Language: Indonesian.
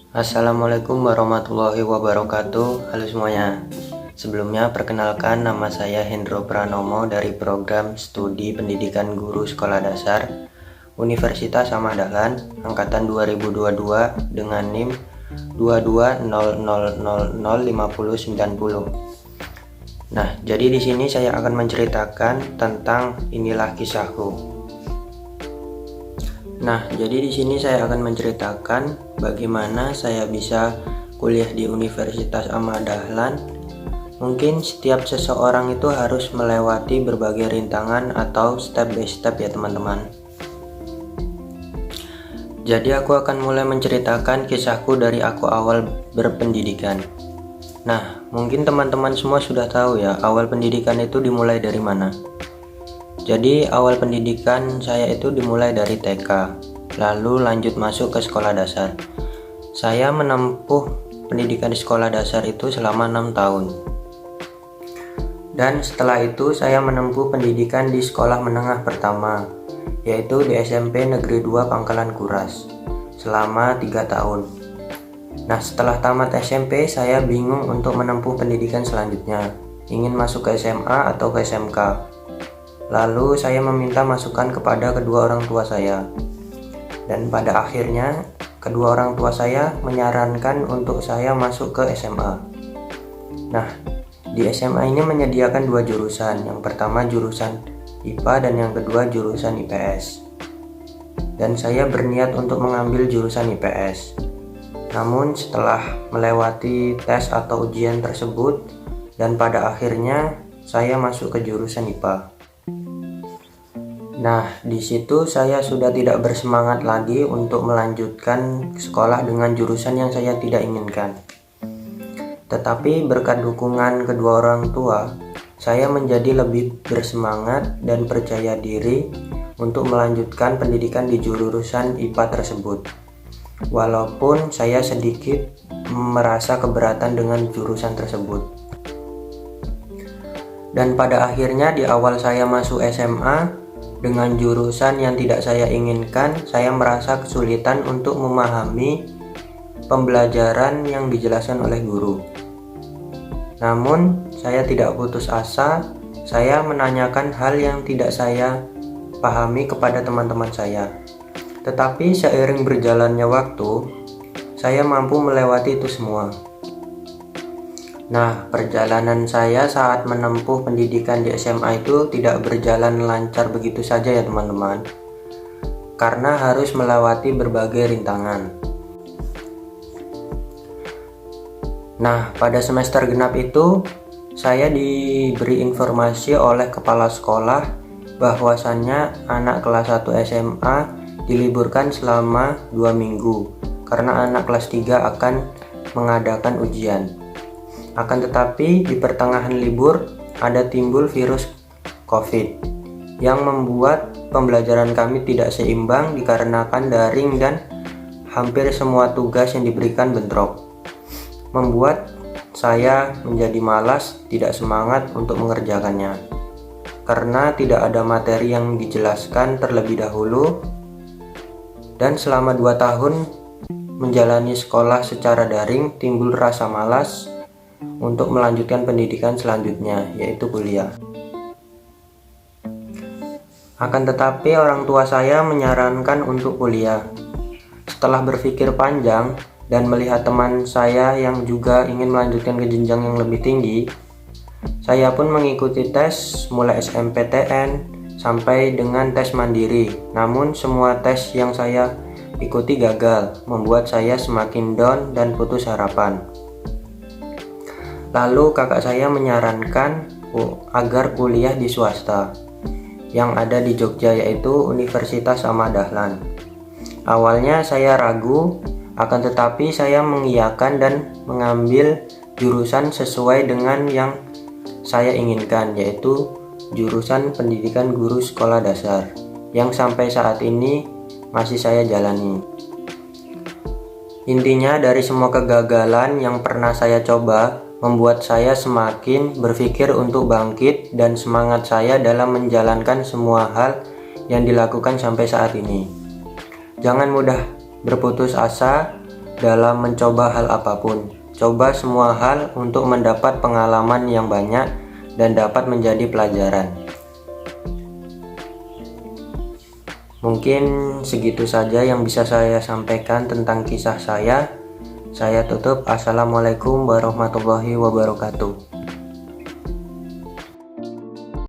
Assalamualaikum warahmatullahi wabarakatuh. Halo semuanya. Sebelumnya perkenalkan, nama saya Hendro Pranomo dari program studi pendidikan guru sekolah dasar Universitas Ahmad Dahlan angkatan 2022 dengan NIM 2200005090. Nah, jadi di sini saya akan menceritakan tentang inilah kisahku. Nah, jadi di sini saya akan menceritakan bagaimana saya bisa kuliah di Universitas Ahmad Dahlan. Mungkin setiap seseorang itu harus melewati berbagai rintangan atau step by step ya teman-teman. Jadi aku akan mulai menceritakan kisahku dari aku awal berpendidikan. Nah, mungkin teman-teman semua sudah tahu ya, awal pendidikan itu dimulai dari mana. Jadi awal pendidikan saya itu dimulai dari TK, lalu lanjut masuk ke sekolah dasar. Saya menempuh pendidikan di sekolah dasar itu selama 6 tahun. Dan setelah itu saya menempuh pendidikan di sekolah menengah pertama, yaitu di SMP Negeri 2 Pangkalan Kuras, selama 3 tahun. Nah, setelah tamat SMP saya bingung untuk menempuh pendidikan selanjutnya, ingin masuk ke SMA atau ke SMK. Lalu saya meminta masukan kepada kedua orang tua saya. Dan pada akhirnya kedua orang tua saya menyarankan untuk saya masuk ke SMA. Nah, di SMA ini menyediakan 2 jurusan. Yang pertama jurusan IPA dan yang kedua jurusan IPS. Dan saya berniat untuk mengambil jurusan IPS. Namun setelah melewati tes atau ujian tersebut dan pada akhirnya saya masuk ke jurusan IPA. Nah, di situ saya sudah tidak bersemangat lagi untuk melanjutkan sekolah dengan jurusan yang saya tidak inginkan. Tetapi berkat dukungan kedua orang tua, saya menjadi lebih bersemangat dan percaya diri untuk melanjutkan pendidikan di jurusan IPA tersebut. Walaupun saya sedikit merasa keberatan dengan jurusan tersebut. Dan pada akhirnya di awal saya masuk SMA, dengan jurusan yang tidak saya inginkan, saya merasa kesulitan untuk memahami pembelajaran yang dijelaskan oleh guru. Namun, saya tidak putus asa, saya menanyakan hal yang tidak saya pahami kepada teman-teman saya. Tetapi seiring berjalannya waktu, saya mampu melewati itu semua. Nah, perjalanan saya saat menempuh pendidikan di SMA itu tidak berjalan lancar begitu saja ya teman-teman, karena harus melewati berbagai rintangan. Nah, pada semester genap itu, saya diberi informasi oleh kepala sekolah bahwasannya anak kelas 1 SMA diliburkan selama 2 minggu, karena anak kelas 3 akan mengadakan ujian. Akan tetapi di pertengahan libur ada timbul virus COVID yang membuat pembelajaran kami tidak seimbang dikarenakan daring dan hampir semua tugas yang diberikan bentrok. Membuat saya menjadi malas, tidak semangat untuk mengerjakannya. Karena tidak ada materi yang dijelaskan terlebih dahulu dan selama 2 tahun menjalani sekolah secara daring timbul rasa malas untuk melanjutkan pendidikan selanjutnya, yaitu kuliah. Akan tetapi orang tua saya menyarankan untuk kuliah. Setelah berpikir panjang dan melihat teman saya yang juga ingin melanjutkan ke jenjang yang lebih tinggi, saya pun mengikuti tes mulai SNMPTN sampai dengan tes mandiri. Namun semua tes yang saya ikuti gagal, membuat saya semakin down dan putus harapan. Lalu kakak saya menyarankan agar kuliah di swasta yang ada di Jogja, yaitu Universitas Ahmad Dahlan. Awalnya saya ragu, akan tetapi saya mengiyakan dan mengambil jurusan sesuai dengan yang saya inginkan, yaitu jurusan pendidikan guru sekolah dasar yang sampai saat ini masih saya jalani. Intinya dari semua kegagalan yang pernah saya coba membuat saya semakin berpikir untuk bangkit dan semangat saya dalam menjalankan semua hal yang dilakukan sampai saat ini. Jangan mudah berputus asa, dalam mencoba hal apapun. Coba semua hal untuk mendapat pengalaman yang banyak dan dapat menjadi pelajaran. Mungkin segitu saja yang bisa saya sampaikan tentang kisah saya. Saya tutup. Assalamualaikum warahmatullahi wabarakatuh.